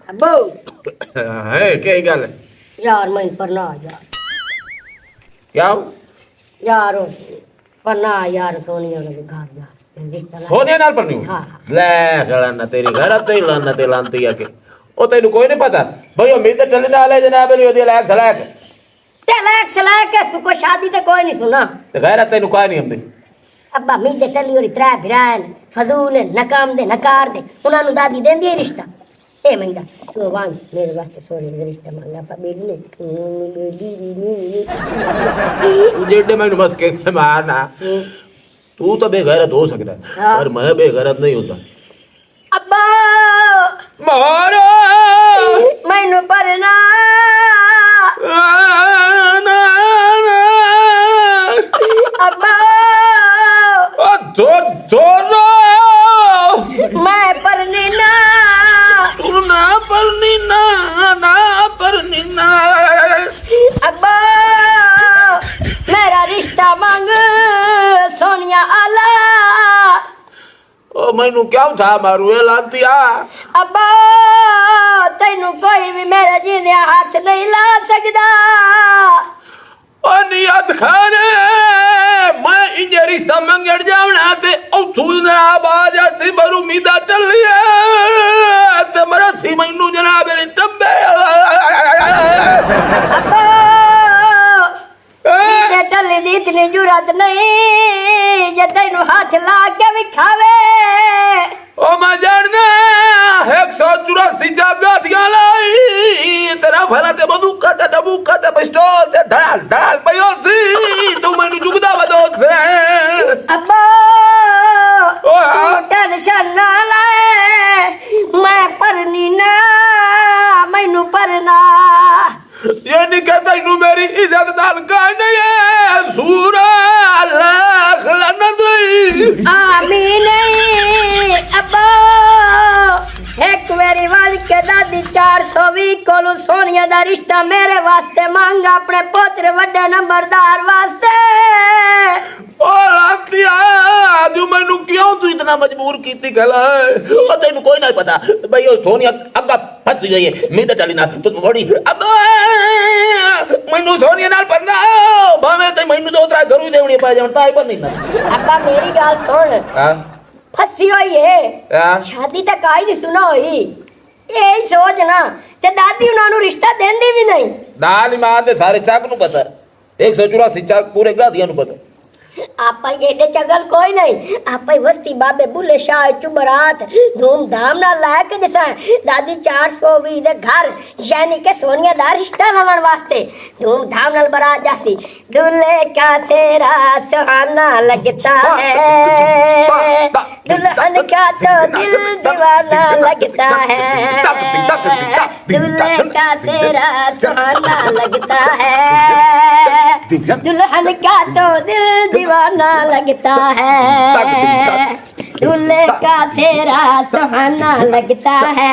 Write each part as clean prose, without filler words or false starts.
अब्बू है क्या गल है यार मैं पर ना यार क्या यार पर ना यार सोनिया के घर यार रिश्ता सोनिया नाल पर नहीं हाँ ले गला ना तेरी घर ते लाना ते लांती है के ओ तेनु कोई नहीं पता भाई उम्मीद तो चलने वाले जनाब ने ओदी लायक सलाक तलाक सलाक के कोई शादी ते कोई नहीं सुना ते गैर तेनु कोई नहीं हमदी अब्बा मी दे टली और त्रै फिरान फजूल नकाम दे नकार दे उन्हां नु दादी देंदी है रिश्ता ए मंगा तू वांग मेरे वास्ते सोनी का रिश्ता मांगा पर बेली ने तू जेडे मैंने बस के मारना तू तो बेगैरत हो सकता है पर मैं बेगैरत नहीं होता अब्बा मारो मैनू परना अब्बा दो मैं परनी ना तू ना परनी ना परनी ना अब्बा मेरा रिश्ता मांग सोनिया आला ओ मैनू क्या था मारू ए लांतिया अब्बा तेनू कोई भी मेरा जीने हाथ नहीं ला सकता ओ नियत खाने मैं इंजे रिश्ता मंगड़ जावना ते ओ तू जनाब आ जाती बरू मीदा टल लिया ते मरा सी मैनू जनाब ने तंबे अब्बा मेरे टल्ले दी इतनी जुरत नहीं जे तेनू हाथ ला के विखावे ओ मैं जानना 184 जागातियां लाई तेरा फला ते बंदूका ते डबूका ते पिस्तौल ते ढाल पयो सी तू मैनू जुगदा बदो से अब्बा ओ हाँ टेंशन ना ले मैं परनी ना मैनू परना ये नहीं कहता इनू मेरी इज्जत नाल का नहीं है सूरा अल्लाह लानत आमीन अब्बा एक मेरी वाल के दादी 420 कोलू सोनिया दा रिश्ता मेरे वास्ते मांगा अपने पोत्र वड्डे नंबरदार वास्ते ओ लातिया जो मैनू क्यों तू इतना मजबूर कीती गला ओ तेनू कोई नहीं पता भाई ओ सोनिया अग्गा फस गई है मैं तो चली ना तू थोड़ी अब मैनू सोनिया नाल पढ़ना भावे ते मैनू तो उतरा घरू देवनी पा जावता है पर नहीं ना अब्बा मेरी गाल सुन हां फसी हुई है हां शादी तक आई नहीं सुना हुई यही सोच ना ते दादी उन्हां नु रिश्ता देंदी भी नहीं नाल ईमान दे सारे चाक नु पता 184 चाक पूरे गादियां नु पता आपा एडे चगल कोई नहीं आपा वस्ती बाबे बुले शाह चुबरात धूमधाम ना लायक जैसा दादी 420 दे घर यानी के सोनिया दा रिश्ता लवन वास्ते धूमधाम नाल बरात जासी दूल्हे का तेरा सुहाना लगता है दुल्हन का तो दिल दीवाना लगता है दूल्हे का तेरा सुहाना लगता है दुल्हन का तो दिल दीवाना लगता है दूल्हे का तेरा सुहाना लगता है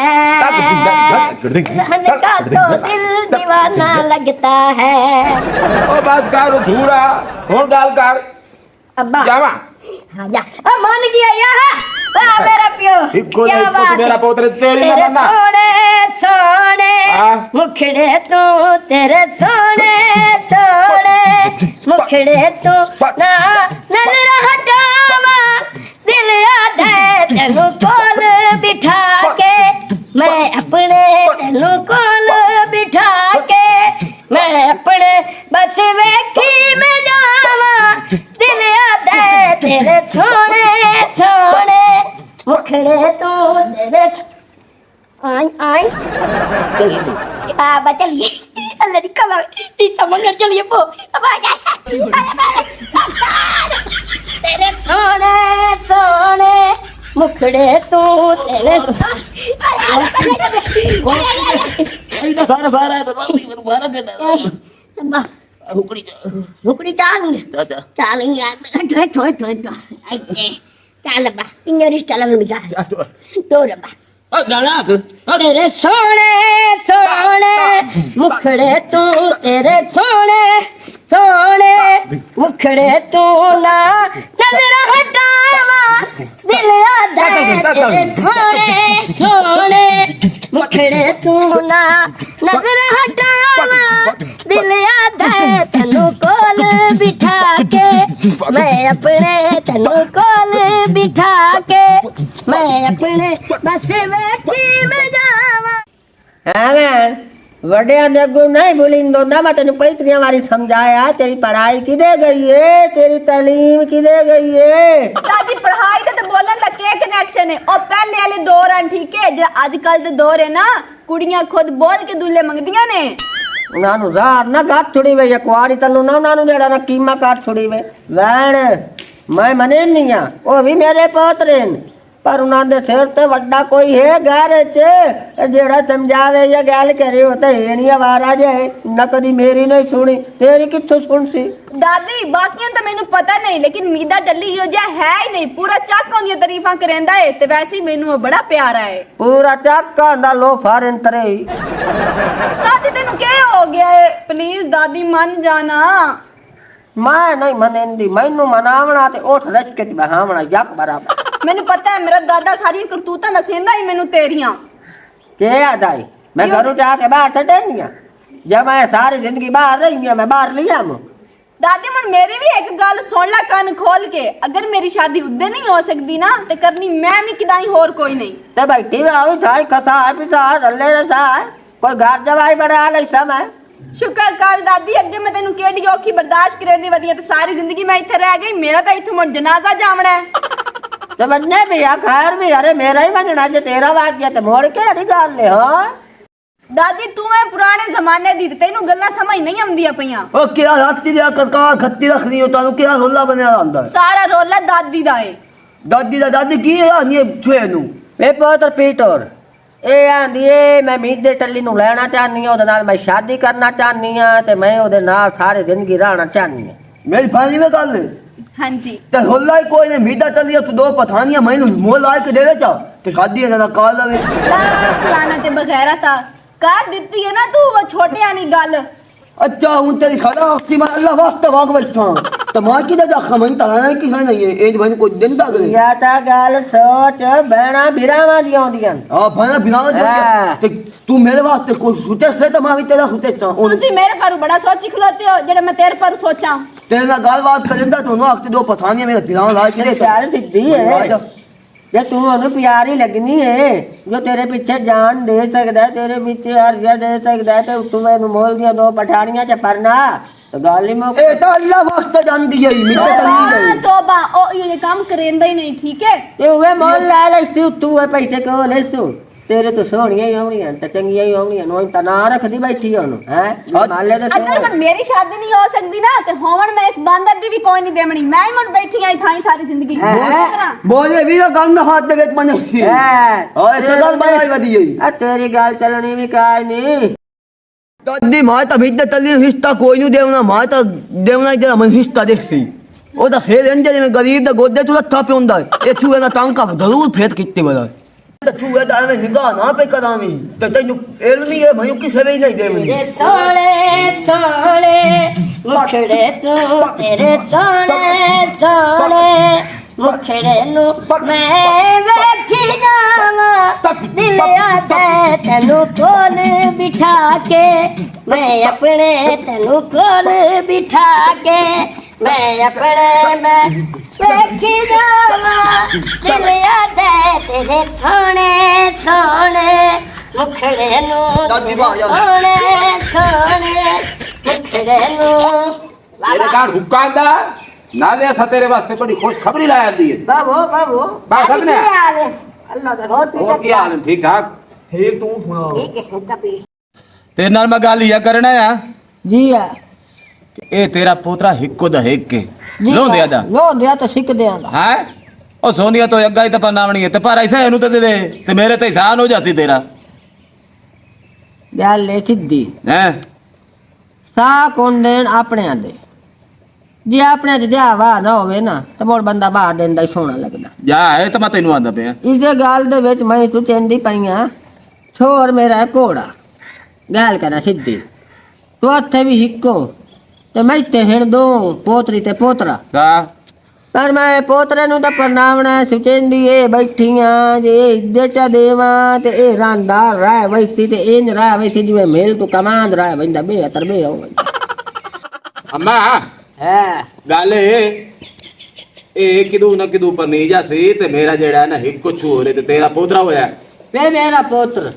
दुल्हन का तो दिल दीवाना लगता है ओ बात कर धूरा हो डाल कर अब्बा जावा हाँ जा अब मान गया यार वाह मेरा पियो क्या बात मेरा पोत्र तेरी तेरे ना सोने सोने मुखड़े तू तेरे सोने सोने मुखड़े तू ना नजर हटावा दिल आधे तेनू कोल बिठा के मैं अपने तेनू कोल बिठा के मैं अपने बस वेखी में जावा दिल आधे तेरे सोने सोने मुखड़े तू तेरे आई आई चलिए अल्लाह दी कला रीता मंगल चलिए पो अब आ जा तेरे सोने सोने मुखड़े तू तेरे सारा सारा तो बारा के हुकड़ी चालेंगे ठोए ठोए ठोए ठोए चल बा इन रिश्ता लगन बिचा दो रबा तेरे सोने सोने मुखड़े तू तेरे सोने सोने मुखड़े तू ना नजर हटावा दिल आधा तेरे सोने सोने मुखड़े तू ना नजर हटावा दिल याद है तनु कोल बिठा के मैं अपने तनु कोल बिठा के मैं अपने बस बैठी में जावा। हाँ मैं वड्या दे गुण नहीं भूलिंदो ना मैं तेन पैतरियां वारी समझाया तेरी पढ़ाई किदे गई है तेरी तालीम किदे गई है। दादी पढ़ाई का तो बोलन का क्या कनेक्शन है और पहले वाले दौर हैं ठीक है जो आजकल के दौर है ना कुड़ियां खुद बोल के दूल्हे मंगदियां ने उन्हां जार ना गात छुड़ी वे या कुआरी तल्लू ना उन्हां जेड़ा ना कीमा काट छुड़ी वे वैण मैं मने नहीं आ ओ भी मेरे पोतरे ने पर उन्हां दे सिर ते वड्डा कोई है घर च जेड़ा समझावे या गल करे ओ ते हेणी आवारा जे ना कदी मेरी नहीं सुनी तेरी कित्थों सुनसी। दादी बाकियां तो मैनू पता नहीं लेकिन मीदा डल्ली यो जा है ही नहीं पूरा चक होंदी तारीफां करेंदा है ते वैसे ही मैनू वो बड़ा प्यारा है पूरा चक आंदा लो फारन तरे। दादी तेनू क्या हो गया है प्लीज दादी मन जाना। मैं नहीं मनेंदी मैनू मनावना ते उठ रच के बहावना यक बराबर। मैनू पता है मेरा दादा सारी करतूतां दसेंदा ही मैनू तेरियां के आदाई मैं घरों जाके बाहर छड़निया जब मैं सारी जिंदगी बाहर रही मैं बाहर लिया मु। दादी मुन मेरी भी एक गल सुन ला कान खोल के अगर मेरी शादी उद्दे नहीं हो सकती ना ते करनी मैं भी किदाई होर कोई नहीं ते बैठी में आवी थाई कथा है पिता डल्ले रसा है कोई घर जवाई बड़ा ले समय शुक्र कर दादी अगे मैं तेनू केड़ी औखी बर्दाश्त करेंदी वदिया ते सारी जिंदगी मैं इत्थे रह गई मेरा तो इत्थे मुड़ जनाजा जावना है। तो बनने भी आ खैर भी अरे मेरा ही बनना जे तेरा वाक्य ते मोड़ के अड़ी गाल ले हां दादी तू है पुराने जमाने दी तेनू गल्ला समझ नहीं आंदियां पईयां ओ क्या राती दा करका खत्ती रखनी हो तानु क्या रोला बनया आंदा सारा रोला दादी दा है। दादी की है नी छुए नु ए पुत्र पीटर ए आंदी ए मैं मीत दे टल्ली नु लेना चाहनी हूं ओदे नाल मैं शादी करना चाहनी हां ते मैं ओदे नाल सारी जिंदगी रहना चाहनी हां। मेरी फानी में गल हां जी ते रोला ही कोई ने मीदा चलिया तू दो पठानियां मैनू मोल आए के दे चा ते शादी है ना काल लवे लाना ते बगैरा था कर दित्ती है ना तू वो छोटे आनी गल। अच्छा हूं तेरी सादा हफ्ती में अल्लाह वास्ते वाग बैठा तो मां की दा खमन ताना की है नहीं है एज बन को दिन तक ले या ता गल सोच बहना बिरावा दी आउंदियां हां भाना बिनाव ते तू मेरे वास्ते कोई सोचे से तो मां भी तेरा सोचे चा तुसी मेरे पर बड़ा सोची खलोते हो जेड़ा मैं तेरे पर सोचा तेरे ना गाल बात करेंदा तो नो हफ्ते दो पठानियां मेरे बिनाव ला के दे प्यार सिद्धि है जे तू ओनु प्यारी लगनी है जो तेरे पीछे जान दे सकदा है तेरे पीछे हर्जा दे सकदा है ते तू मैनू मोल दिया दो पठानियां च परना तो गाली में ए तो अल्लाह वास्ते जान दी गई मिटे तली गई तोबा ओ ये काम करेंदा ही नहीं ठीक है ये वे मोल ला ले तू पैसे को ले तेरे तो सोहणियां ही होणियां ते चंगियां ही होणियां नो ता ना रखदी बैठी ओनु हैं माले दे अगर पर मेरी शादी नहीं हो सकती ना ते होवन मैं इस बंदर दी भी कोई नहीं देमणी मैं ही मुड़ बैठी आई थाई सारी जिंदगी बोले भी गंद हाथ दे विच मने ओए सगल बनाई वदी आ तेरी गाल चलनी भी काय नहीं दादी मां ता मिट तली हिस्सा कोई नु देवना मां ता देवना ही तेरा मन हिस्सा देखसी ओ ता फेर इंजे में गरीब दा गोदे तू लठा पे हुंदा ए छुए ना टांका जरूर फेत कित्ते वाला छुए दा में निगाह ना पे करावी ते तैनू इल्मी है भई किसे भी नहीं देवनी तेरे सोने सोने मुखड़े तू तेरे सोने सोने मुखड़े नु मैं बैठी जावा दिल आते तनु कोल बिठा के मैं अपने तनु कोल बिठा के मैं अपने में बैठी जावा दिल आते तेरे सोने सोने मुखड़े नु सोने सोने मुखड़े नु तेरे कान हुक्कांदा नाले असा तेरे वास्ते बड़ी खुश खबरी लाया दी है बाबू बात ने अल्लाह दा बहुत और क्या हाल है ठीक ठाक ठीक तू सुना ठीक है तभी तेरे नाल मैं गल या करना है जी आ ए तेरा पोतरा हिक्को दा हिक के लो दिया दा लो दिया तो सिक दिया दा है ओ सोनिया तो अग्गा ही तो पनावणी है ते पर ऐसा एनु ते दे ते मेरे ते एहसान हो जाती तेरा गल ले सिद्धी हैं सा कौन देन अपने आंदे जे अपने ते जा वाह ना होवे ना ते मोड़ बंदा बाहर देंदा ही सोना लगदा जा है तो मैं तेनु आंदा पे इसे गल दे विच मैं तू चेंदी पईयां छोर मेरा घोड़ा गल करा सिद्धी तू हथे भी हिक्को ते मैं ते हिण दो पोतरी ते पोतरा का ਪਰ ਮੈਂ ਪੋਤਰੇ ਨੂੰ ਤਾਂ ਪਰਨਾਵਣਾ ਸੁਚੇਂਦੀ ਏ ਬੈਠੀਆਂ ਜੇ ਇੱਦੇ ਚਾ ਦੇਵਾਂ ਤੇ ਇਹ ਰਾਂਦਾ ਰਹਿ ਵੈਸੀ ਤੇ ਇਹ ਰਹਿ ਵੈਸੀ ਜਿਵੇਂ ਮੇਲ ਤੋਂ ਕਮਾਂਦ ਰਹਿ ਬੰਦਾ ਬੇਹਤਰ ਬੇ ਹੋ ਅੰਮਾ ਹੈ ਗੱਲ ਇਹ ਕਿਦੂ ਨਾ ਕਿਦੂ ਪਰਨੀਜਾ ਸੀ ਤੇ ਮੇਰਾ ਜਿਹੜਾ ਨਾ ਇੱਕ ਕੁਛ ਹੋ ਰੇ ਤੇ ਤੇਰਾ ਪੋਤਰਾ ਹੋਇਆ ਵੇ ਮੇਰਾ ਪੁੱਤਰ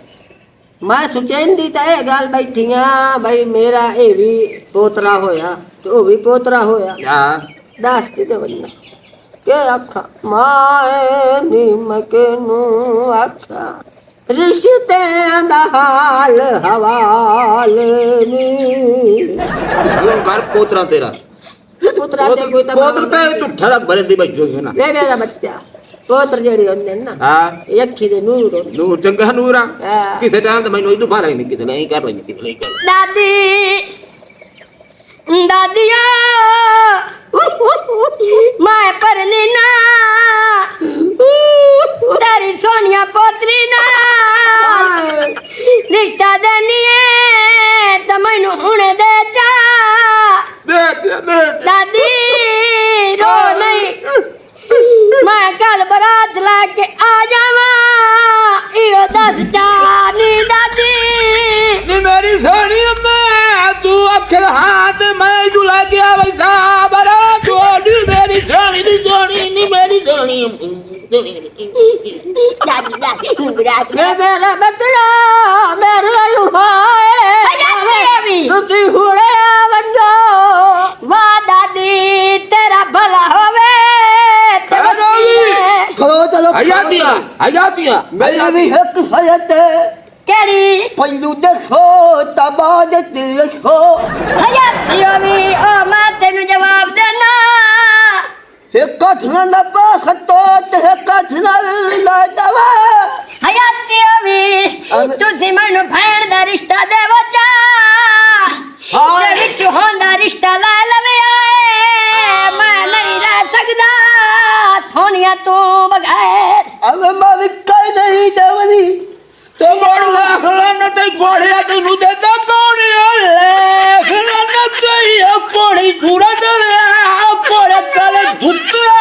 ਮੈਂ ਸੁਚੇਂਦੀ ਤਾਂ ਇਹ ਗੱਲ ਬੈਠੀਆਂ ਬਈ ਮੇਰਾ ਇਹ ਵੀ ਪੋਤਰਾ ਹੋਇਆ ਤੇ ਉਹ ਵੀ ਪੋਤਰਾ ਹੋਇਆ ਹਾਂ ਦੱਸ ਕਿਤੇ ਬੰਨਾ ਕਿ ਆਖਾਂ ਮਾਏ ਨੀ ਮਕੇ ਨੂੰ ਆਖਾਂ ਰਿਸ਼ਤਿਆਂ ਦਾ ਹਾਲ ਹਵਾਲ ਨੀ ਘਰ ਪੋਤਰਾ ਤੇਰਾ ਪੁੱਤਰਾ ਤੇ ਕੋਈ ਤਾਂ ਪੋਤਰ ਤੇ ਤੂੰ ਠਰਕ ਭਰੇ ਦੀ ਬੈਠੋ ਸੀ ਨਾ ਵੇ ਮੇਰਾ ਬੱਚਾ ਪੁੱਤਰ ਜਿਹੜੇ ਹੁੰਦੇ ਨੇ ਨਾ ਹਾਂ ਇਹ ਅੱਖੀ ਦੇ ਨੂਰ ਹੁੰਦੇ। ਨੂਰ ਚੰਗਾ ਨੂਰ ਆ ਹਾਂ। ਕਿਸੇ ਟਾਈਮ ਤੇ ਮੈਨੂੰ ਇਦੋਂ ਬਾਹਰ ਨਹੀਂ ਕਿਤੇ ਨਹੀਂ ਕਰ ਰਹੀ ਕਿਤੇ ਨਹੀਂ ਕਰ दादी दादिया मैं परली ना तेरी सोनिया पोतरी ना रिश्ता देनी है तो मैनू हुण दे चा दादी रो नहीं मैं कल बरात लाके आ जावा इहो दस चाली दादी नी मेरी सोनी मैं तू अखल हाथ मैं दुला गया वैसा बड़ा जोड़ी मेरी सोनी नी मेरी सोनी दादी दादी मुगरात वे मेरा बतड़ा मेरा लुहाए तुसी हुणे वंजो वाह दादी तेरा भला होवे ते खड़ो चलो हयातिया मेरी भी एक सयत केरी पल्लू देखो तबाद देखो हयाती होवी ओ मां तेनु जवाब देना एक कथना न पास तो ते कथना ला दवा हयाती होवी तुसी मैनू भैण दा रिश्ता देवो चा हाँ। ते विच होंदा रिश्ता ला लवे आए मैं नहीं रह सकदा थोनिया तू बगैर अब मैं कहीं नहीं देवनी तो मोड़ला खलाना ते गोड़िया तेनू देता गोड़िया ले खलाना ते ये गोड़ी छुड़ा दे गोड़े काले धुतरा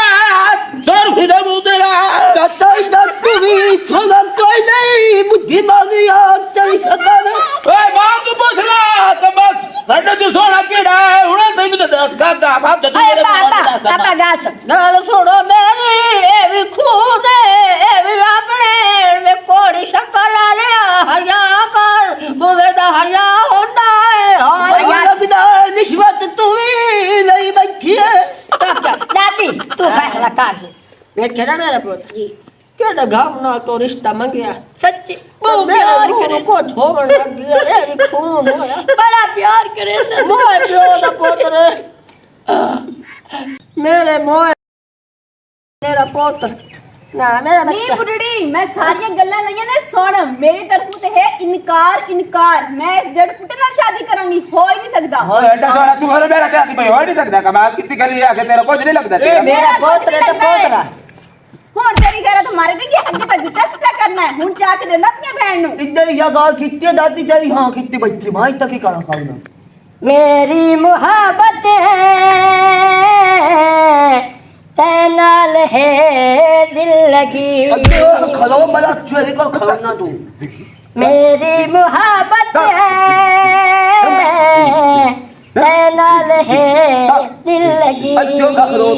डर फिर मुदरा कतई न तुम्ही सुना कोई नहीं बुद्धि मानी आप तेरी सकाने ए बात बसला तो बस ਸਾਡੇ ਤੇ ਸੋਣਾ ਕਿਹੜਾ ਹੁਣ ਤੈਨੂੰ ਤਾਂ ਦੱਸ ਕਰਦਾ ਬਾਪ ਤੇ अरे पापा पापा गास नाल सुनो मेरी ए भी खून ए भी अपने वे कोड़ी शक्ल लिया हया कर बुवे दा हया होंदा है हया लगदा निस्बत तू भी नहीं बैठी है दादी तू फैसला कर देखे ना मेरा पुत्र केड़ा गांव ना तो रिश्ता मंगया सच्ची वो बहुत मेरा प्यार रूह करे को छोड़ लग गया ए भी खून होया बड़ा प्यार करे ना मोए प्यो दा पुत्र मेरे मोए मेरा पुत्र ना मेरा ਨੀ बच्चा ਬੁੱਢੜੀ ਮੈਂ ਸਾਰੀਆਂ ਗੱਲਾਂ ਲਈਆਂ ਨੇ ਸੁਣ ਮੇਰੀ ਤਰਫੋਂ ਤੇ ਹੈ ਇਨਕਾਰ ਮੈਂ ਇਸ ਡੇਢ ਫੁੱਟ ਨਾਲ ਸ਼ਾਦੀ ਕਰਾਂਗੀ ਹੋ ਹੀ ਨਹੀਂ ਸਕਦਾ ਓਏ ਐਡਾ ਸੋਣਾ ਤੂੰ ਹਰ ਮੇਰਾ ਤੇ ਆਦੀ ਭਈ ਹੋ ਨਹੀਂ ਸਕਦਾ ਕਮਾਲ ਕਿੱਤੀ ਗੱਲ ਆ ਕੇ ਤੇਰਾ ਕੁਝ ਨਹੀਂ ਲੱਗਦਾ ਤੇਰਾ मेरा पुत्र है तो पोतरा ਹੁਣ ਤੇਰੀ ਗੈਰਤ ਮਰ ਗਈ ਹੈ ਅੱਗੇ ਤਾਂ ਬਿੱਟਾ ਸੁੱਟਾ ਕਰਨਾ ਹੈ ਹੁਣ ਜਾ ਕੇ ਦੇਣਾ ਆਪਣੀ ਭੈਣ ਨੂੰ इधर या गाल कितने दादी तेरी हां कितनी बैठी मां तक ही करा खाऊंगा मेरी मुहब्बत तैनाल है दिल लगी अगे वो खलो बड़ा चोरी को खाना तू मेरी मुहब्बत तैनाल है दिल लगी अगे का खलो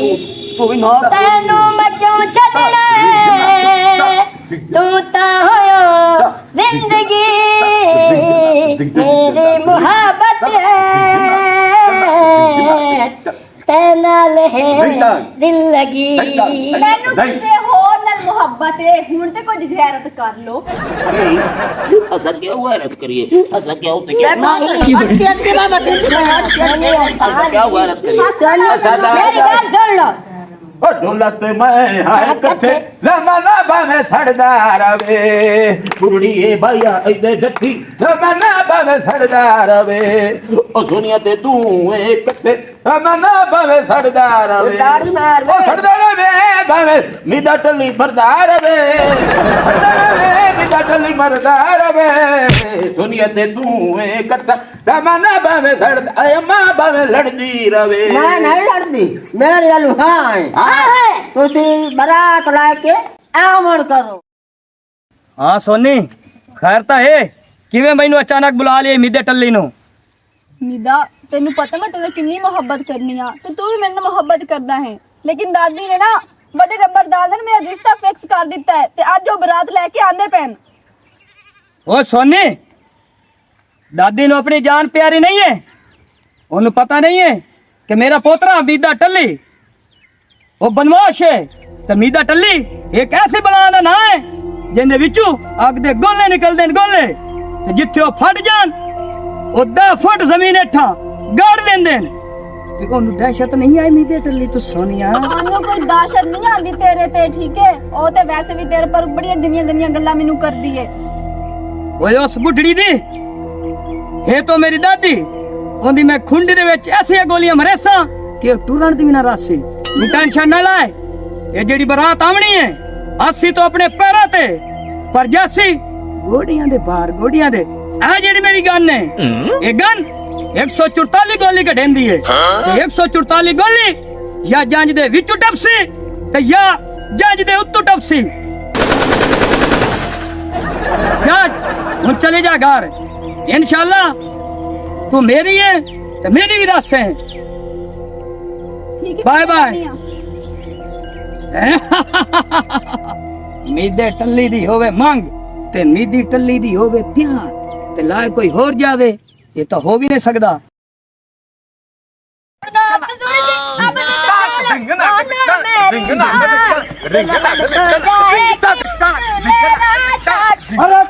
तू भी ना तैनू मैं क्यों छड़ना तू ता होयो जिंदगी मेरी मुहब्बत तैनाल है दिल लगी ਮੈਨੂੰ ਕਿਸੇ ਹੋਰ ਨਾਲ ਮੁਹੱਬਤ ਹੈ ਹੁਣ ਤੇ ਕੁਝ ਗੈਰਤ ਕਰ ਲੋ ਅਸਾਂ ਕਿਉਂ ਗੈਰਤ ਕਰੀਏ ਅਸਾਂ ਕਿਉਂ ਤੇ मैं पुत्र की अगली बात ਅਸਾਂ ਕਿਉਂ ਗੈਰਤ ਕਰੀਏ मेरी बात सुन लो ਓ ਢੋਲਤ ਮੈਂ ਹਾਏ ਕੱਠੇ ਜ਼ਮਾਨਾ ਭਾਵੇਂ ਛੜਦਾ ਰਵੇ ਕੁੜੀਏ ਬਾਇਆ ਇਹਦੇ ਜੱਥੀ ਜ਼ਮਾਨਾ ਭਾਵੇਂ ਛੜਦਾ ਰਵੇ ਓ ਸੁਣਿਆ ਤੇ ਤੂੰ ਏ ਕੱਠੇ ਮਨਾ ਭਾਵੇਂ ਸੜਦਾ ਰਵੇ ਤਾੜੀ ਮਾਰ ਵੇ। ਉਹ ਸੜਦਾ ਰਵੇ ਭਾਵੇਂ ਮਿੱਦਾ ਟੱਲੀ ਮਰਦਾ ਰਵੇ ਸੜਦਾ ਰਵੇ ਮਿੱਦਾ ਟੱਲੀ ਮਰਦਾ ਰਵੇ ਦੁਨੀਆ ਤੇ ਤੂੰ ਏ ਕੱਟਾ ਮਨਾ ਭਾਵੇਂ ਸੜਦਾ ਏ ਮਾਂ ਭਾਵੇਂ ਲੜਦੀ ਰਵੇ ਮੈਂ ਨਹੀਂ ਲੜਦੀ ਮੇਰੇ ਨਾਲ ਹਾਂ ਹੈ। ਹਾਂ ਤੁਸੀਂ ਬਰਾਤ ਲੈ ਕੇ ਆਮਣ ਕਰੋ। ਹਾਂ ਸੋਨੀ ਖੈਰ ਤਾਂ ਹੈ ਕਿਵੇਂ ਮੈਨੂੰ ਅਚਾਨਕ ਬੁਲਾ ਲਿਆ ਮਿੱਦੇ ਟੱਲੀ ਨੂੰ निदा तेनू पता मैं तेरे कितनी मोहब्बत करनी आ तो तू भी मेरे से मोहब्बत करदा है लेकिन दादी ने ना बड़े रबर दादा ने मेरा रिश्ता फिक्स कर दिता है ते आज वो बारात लेके आंदे पैन। ਓ ਸੋਨੀ ਦਾਦੀ ਨੂੰ ਆਪਣੀ ਜਾਨ ਪਿਆਰੀ ਨਹੀਂ ਹੈ ਉਹਨੂੰ ਪਤਾ ਨਹੀਂ ਹੈ ਕਿ ਮੇਰਾ ਪੋਤਰਾ ਮੀਦਾ ਟੱਲੀ ਉਹ ਬਨਵਾਸ਼ ਹੈ ਤੇ ਮੀਦਾ ਟੱਲੀ ਇੱਕ ਐਸੀ ਬਲਾਂ ਦਾ ਨਾਂ ਹੈ ਜਿਹਦੇ ਵਿੱਚੋਂ ਅੱਗ ਦੇ ਗੋਲੇ ਨਿਕਲਦੇ ਨੇ ਗੋਲੇ ਤੇ ਜਿੱਥੇ ਉਹ ਫਟ ਜਾਣ ਉਹ 10 ਫੁੱਟ ਜ਼ਮੀਨ ਹੇਠਾਂ ਗਾੜ ਦਿੰਦੇ ਨੇ ਤੇ ਉਹਨੂੰ ਦਹਿਸ਼ਤ ਨਹੀਂ ਆਈ ਮੀਦੇ ਟੱਲੀ ਤੂੰ ਸੋਨੀਆ ਉਹਨੂੰ ਕੋਈ ਦਾਸ਼ਤ ਨਹੀਂ ਆਂਦੀ ਤੇਰੇ ਤੇ ਠੀਕ ਹੈ ਉਹ ਤੇ ਵੈਸੇ ਵੀ ਤੇਰੇ ਪਰ ਬੜੀਆਂ ਗੰਦੀਆਂ ਗੰਦੀਆਂ ਗੱਲਾਂ ਮੈਨੂੰ ਕਰਦੀ ਏ। ਓਏ ਉਸ ਬੁੱਢੜੀ ਦੀ ਇਹ ਤਾਂ ਮੇਰੀ ਦਾਦੀ ਉਹਦੀ ਮੈਂ ਖੁੰਡੀ ਦੇ ਵਿੱਚ ਐਸੀਆਂ ਗੋਲੀਆਂ ਮਰੇਸਾਂ ਕਿ ਉਹ ਟੁਰਨ ਦੀ ਵੀ ਨਾ ਰਾਸੀ ਤੂੰ ਟੈਨਸ਼ਨ ਨਾ ਲੈ ਇਹ ਜਿਹੜੀ ਬਰਾਤ ਆਵਣੀ ਹੈ ਅਸੀਂ ਤਾਂ ਆਪਣੇ ਪੈਰਾਂ ਤੇ ਪਰ ਜਾਸੀ ਗੋਡੀਆਂ ਦੇ ਬਾਹਰ ਗੋਡੀਆਂ ਦੇ ਆ ਜਿਹੜੀ ਮੇਰੀ ਗਨ ਹੈ ਇਹ ਗਨ 144 ਗੋਲੀ ਕਢੇਂਦੀ ਹੈ ਤੇ 144 ਗੋਲੀ ਜਾਂ ਜੰਜ ਦੇ ਵਿੱਚੋਂ ਟਪਸੀ ਤੇ ਜਾਂ ਜੰਜ ਦੇ ਉੱਤੋਂ ਟਪਸੀ ਜਾ ਹੁਣ ਚਲੇ ਜਾ ਘਰ इंशाल्लाह तू मेरी है तो मेरी भी रास्ते है ठीक है बाय बाय मैं मीदे टल्ली दी होवे मंग ते मीदी टल्ली दी होवे प्यार ते लाए कोई होर जावे ये तो हो भी नहीं सकदा अरे